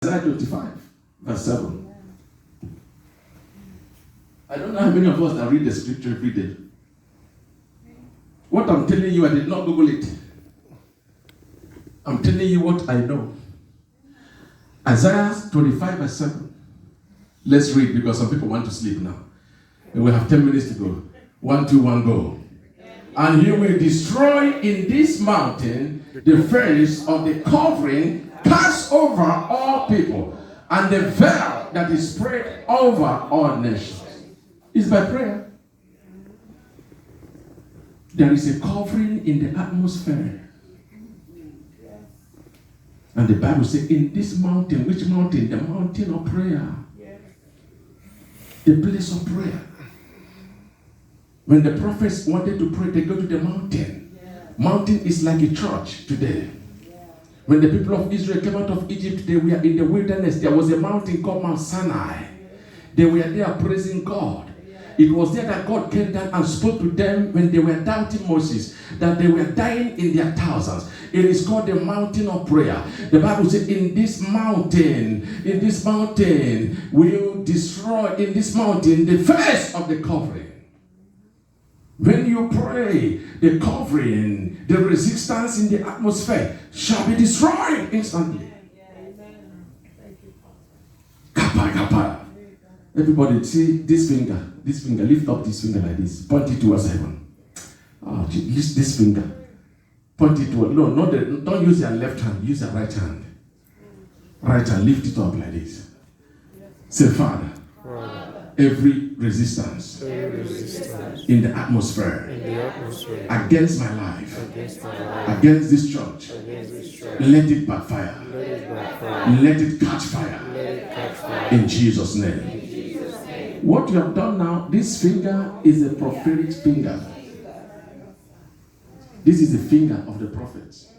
Isaiah 25, verse 7. I don't know how many of us that read the scripture every day. What I'm telling you, I did not Google it. I'm telling you what I know. Isaiah 25, verse 7. Let's read because some people want to sleep now. And we have 10 minutes to go. 1, 2, 1, go. And he will destroy in this mountain the face of the covering cast over all people, and the veil that is spread over all nations. It's by prayer. There is a covering in the atmosphere. And the Bible says, in this mountain, which mountain? The mountain of prayer. The place of prayer. When the prophets wanted to pray, they go to the mountain. Mountain is like a church today. When the people of Israel came out of Egypt, they were in the wilderness. There was a mountain called Mount Sinai. They were there praising God. It was there that God came down and spoke to them when they were doubting Moses, that they were dying in their thousands. It is called the mountain of prayer. The Bible says, in this mountain, will destroy, in this mountain, the face of the covering. When you pray, the covering, the resistance in the atmosphere shall be destroyed instantly. Kappa, kappa. Everybody see this finger, lift up this finger like this, point it towards heaven. Oh, lift this finger, point it towards, don't use your left hand, use your right hand. Right hand, lift it up like this. Say, Father, every resistance in the atmosphere against my life, against this church, let it backfire. Let it catch fire. In Jesus' name. What you have done now, this finger is a prophetic finger. This is the finger of the prophets.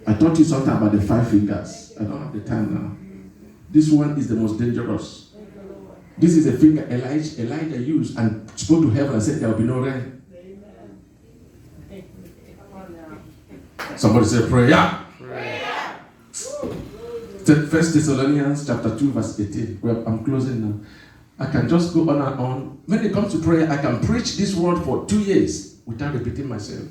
I taught you something about the 5 fingers. I don't have the time now. This one is the most dangerous. This is a finger Elijah used and spoke to heaven and said there will be no rain. Somebody say prayer. First Thessalonians chapter 2 verse 18. Well, I'm closing now. I can just go on and on. When it comes to prayer, I can preach this word for 2 years without repeating myself.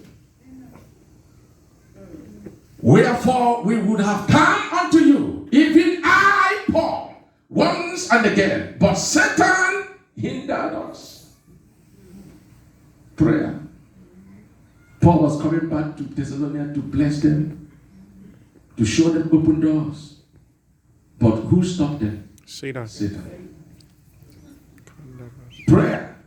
Wherefore we would have come unto you, even I, Paul, once and again, but Satan hindered us. Prayer. Paul was coming back to Thessalonians to bless them, to show them open doors. But who stopped them? Satan. Prayer.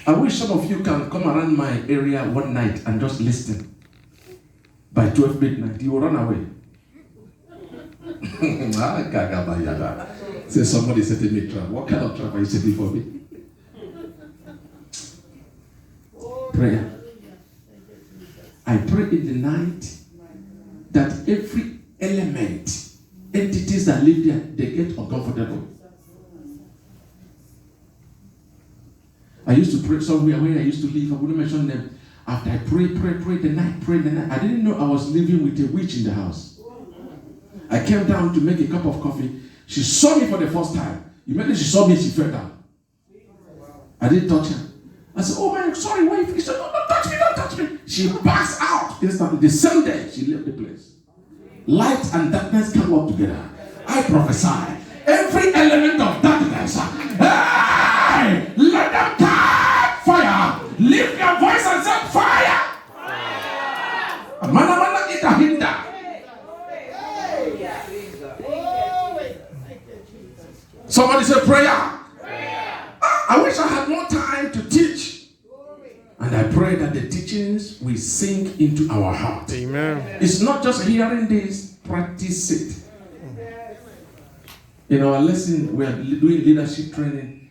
I wish some of you can come around my area one night and just listen. By 12 midnight, you will run away. Say somebody setting me trap. What kind of trap are you setting for me? Prayer. I pray in the night that every element, entities that live there, they get uncomfortable. I used to pray somewhere where I used to live. I wouldn't mention them. After I pray the night. I didn't know I was living with a witch in the house. I came down to make a cup of coffee. She saw me for the first time. Immediately she saw me, she fell down. I didn't touch her. I said, oh man, sorry, wife. She said, no, don't touch me. She passed out instantly. The same day, she left the place. Light and darkness can work together. I prophesy. Every element of darkness, hey, let them catch fire. Lift your voice and say, fire. Mana ita hinda. Somebody say prayer. I wish I had more time to teach. And I pray that the teachings will sink into our heart. Amen. It's not just hearing this, practice it. In our lesson, we are doing leadership training.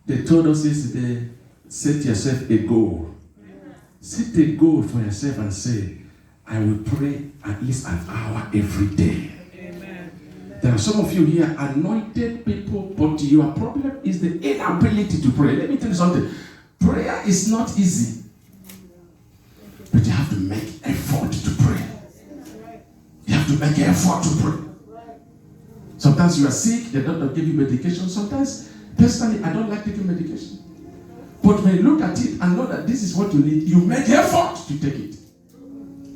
They told us yesterday, set yourself a goal. Set a goal for yourself and say, I will pray at least an hour every day. There are some of you here, anointed people, but your problem is the inability to pray. Let me tell you something. Prayer is not easy. But you have to make effort to pray. You have to make an effort to pray. Sometimes you are sick, the doctor give you medication. Sometimes, personally, I don't like taking medication. But when you look at it and know that this is what you need, you make effort to take it.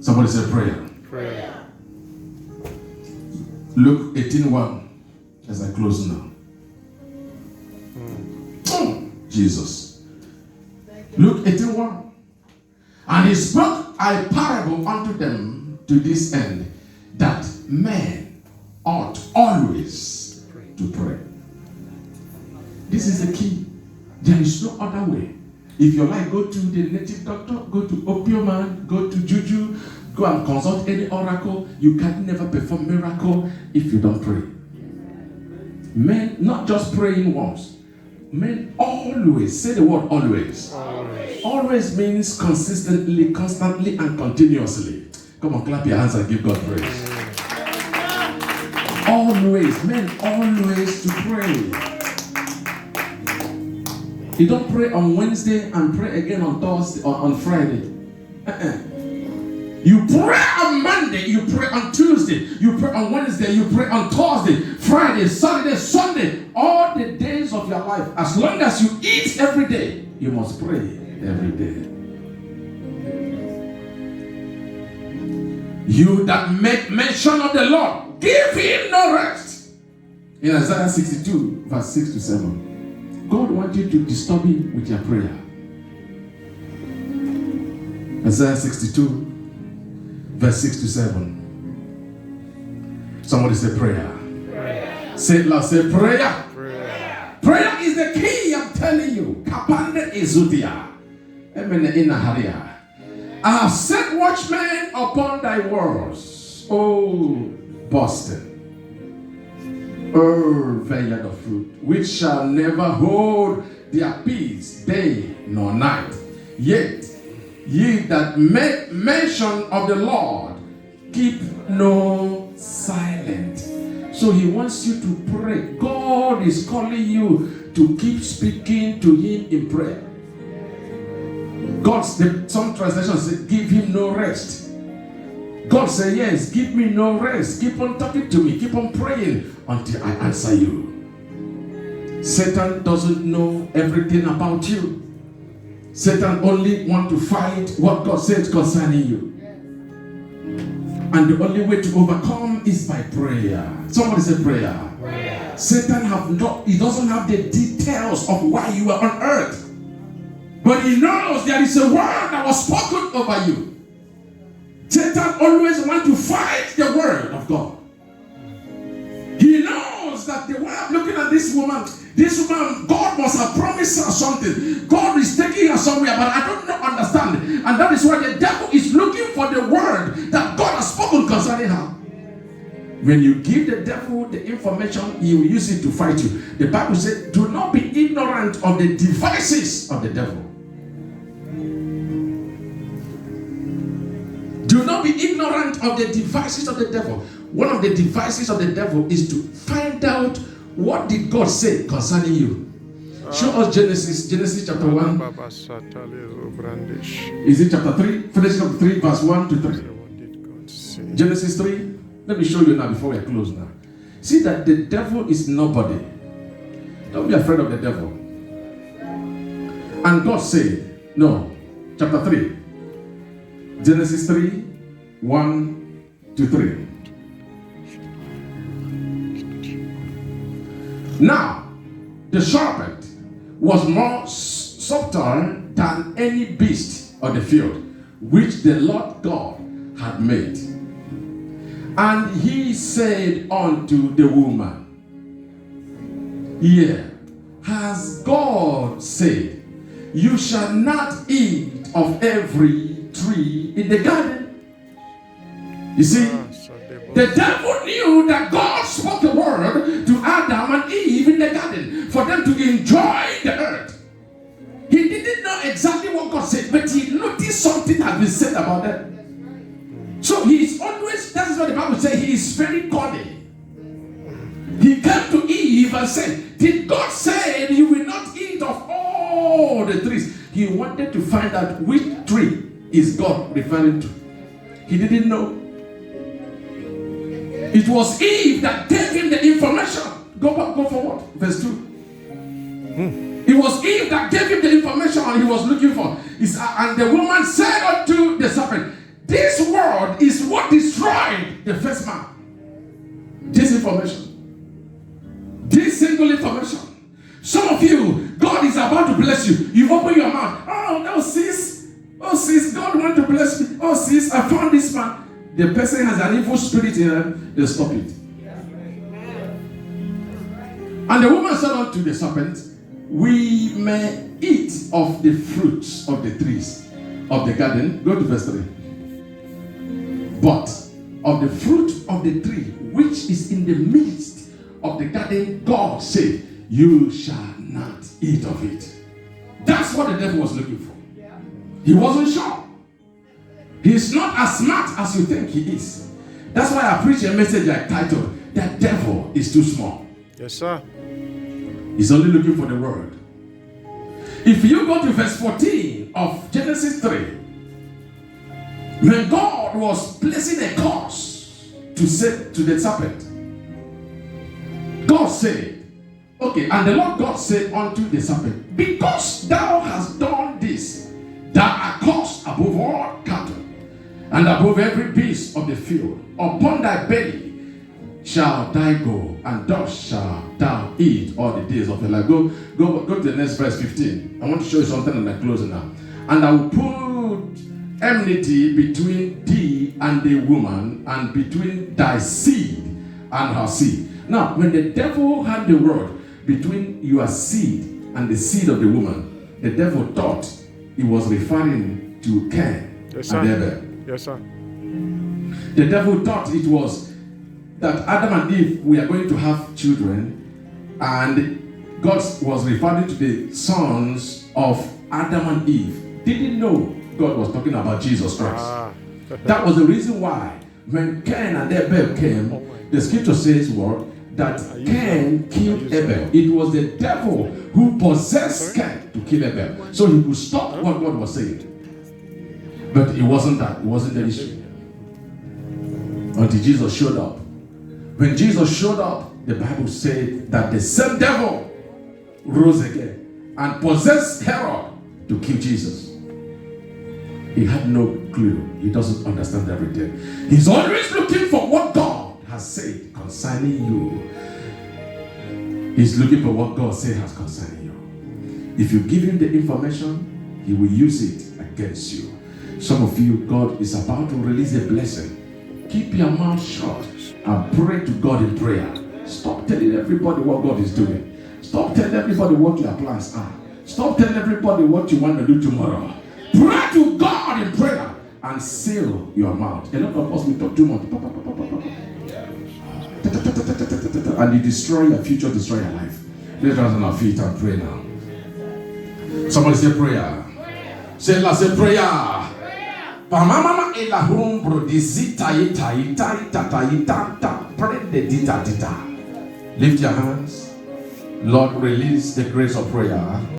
Somebody say prayer. Prayer. Luke 18:1 as I close now. Jesus. Luke 18:1. And he spoke a parable unto them to this end, that men ought always to pray. This is the key. There is no other way. If you like, go to the native doctor, go to opium man, go to juju, go and consult any oracle. You can never perform miracle if you don't pray. Men, not just praying once. Men always, say the word always. Always means consistently, constantly, and continuously. Come on, clap your hands and give God praise. Always, men always to pray. You don't pray on Wednesday and pray again on Thursday or on Friday. You pray on Monday, you pray on Tuesday, you pray on Wednesday, you pray on Thursday, Friday, Saturday, Sunday, all the days of your life. As long as you eat every day, you must pray every day. You that make mention of the Lord, give him no rest. In Isaiah 62, verse 6 to 7. God wants you to disturb him with your prayer. Isaiah 62, verse 6 to 7. Somebody say prayer. Prayer. Say it loud, say prayer. Prayer. Prayer is the key, I'm telling you. Kapande izudia. Emene inaharia. I have set watchmen upon thy walls, O Boston. Vineyard of fruit, which shall never hold their peace day nor night. Yet ye that make mention of the Lord, keep no silent. So he wants you to pray. God is calling you to keep speaking to him in prayer. Some translations say, give him no rest. God said, yes, give me no rest. Keep on talking to me. Keep on praying until I answer you. Satan doesn't know everything about you. Satan only wants to fight what God says concerning you. And the only way to overcome is by prayer. Somebody say prayer. Prayer. Satan he doesn't have the details of why you are on earth. But he knows there is a word that was spoken over you. Satan always wants to fight the word of God. He knows that the way I'm looking at this woman, God must have promised her something. God is taking her somewhere, but I don't understand. And that is why the devil is looking for the word that God has spoken concerning her. When you give the devil the information, he will use it to fight you. The Bible says, do not be ignorant of the devices of the devil. Do not be ignorant of the devices of the devil. One of the devices of the devil is to find out what did God say concerning you. Show us Genesis chapter 1. Is it chapter 3? Finish chapter 3, verse 1 to 3. Genesis 3. Let me show you now before we close now. See that the devil is nobody. Don't be afraid of the devil. And God said, no, chapter 3. Genesis 3, 1 to 3. Now, the serpent was more subtle than any beast of the field, which the Lord God had made. And he said unto the woman, Yea, has God said, you shall not eat of every tree in the garden? You see, the devil knew that God spoke the word to Adam and Eve in the garden for them to enjoy the earth. He didn't know exactly what God said, but he noticed something had been said about them. So he is always, that is what the Bible says, he is very cunning. He came to Eve and said, did God say you will not eat of all the trees? He wanted to find out which tree is God referring to. He didn't know. It was Eve that gave him the information. Go forward. Verse 2. It was Eve that gave him the information and he was looking for. And the woman said unto the serpent, this word is what destroyed the first man. This information. This single information. Some of you, God is about to bless you. You open your mouth. Oh, sis. Oh, sis, God wants to bless me. Oh, sis, I found this man. The person has an evil spirit in them. They stop it. And the woman said unto the serpent, we may eat of the fruits of the trees of the garden. Go to verse 3. But of the fruit of the tree which is in the midst of the garden, God said, you shall not eat of it. That's what the devil was looking for. He wasn't sure. He's not as smart as you think he is. That's why I preach a message I titled, the devil is too small. Yes, sir. He's only looking for the word. If you go to verse 14 of Genesis 3, when God was placing a curse to say to the serpent, God said, okay, and the Lord God said unto the serpent, because thou hast done this, thou art cursed above all cattle, and above every beast of the field. Upon thy belly shall thou go, and thus shalt thou eat all the days of your life. Go to the next verse 15. I want to show you something and I'm closing now. And I will put enmity between thee and the woman, and between thy seed and her seed. Now, when the devil had the word between your seed and the seed of the woman, the devil thought he was referring to Cain and Abel. Yes, sir. The devil thought it was that Adam and Eve were going to have children, and God was referring to the sons of Adam and Eve. Didn't know God was talking about Jesus Christ. That was the reason why when Cain and Abel came, the scripture says what? That Cain killed Abel. It was the devil who possessed Cain to kill Abel, so he could stop what God was saying. But it wasn't that. It wasn't the issue. Until Jesus showed up. When Jesus showed up, the Bible said that the same devil rose again and possessed Herod to kill Jesus. He had no clue. He doesn't understand everything. He's always looking for what God has said concerning you. He's looking for what God said has concerning you. If you give him the information, he will use it against you. Some of you, God is about to release a blessing. Keep your mouth shut and pray to God in prayer. Stop telling everybody what God is doing. Stop telling everybody what your plans are. Stop telling everybody what you want to do tomorrow. Pray to God in prayer and seal your mouth. A lot of us, we talk too much. And you destroy your future, destroy your life. Let's rise on our feet and pray now. Somebody say prayer. Say prayer. Pamama elahum brodizita ita pray the dita. Lift your hands. Lord, release the grace of prayer.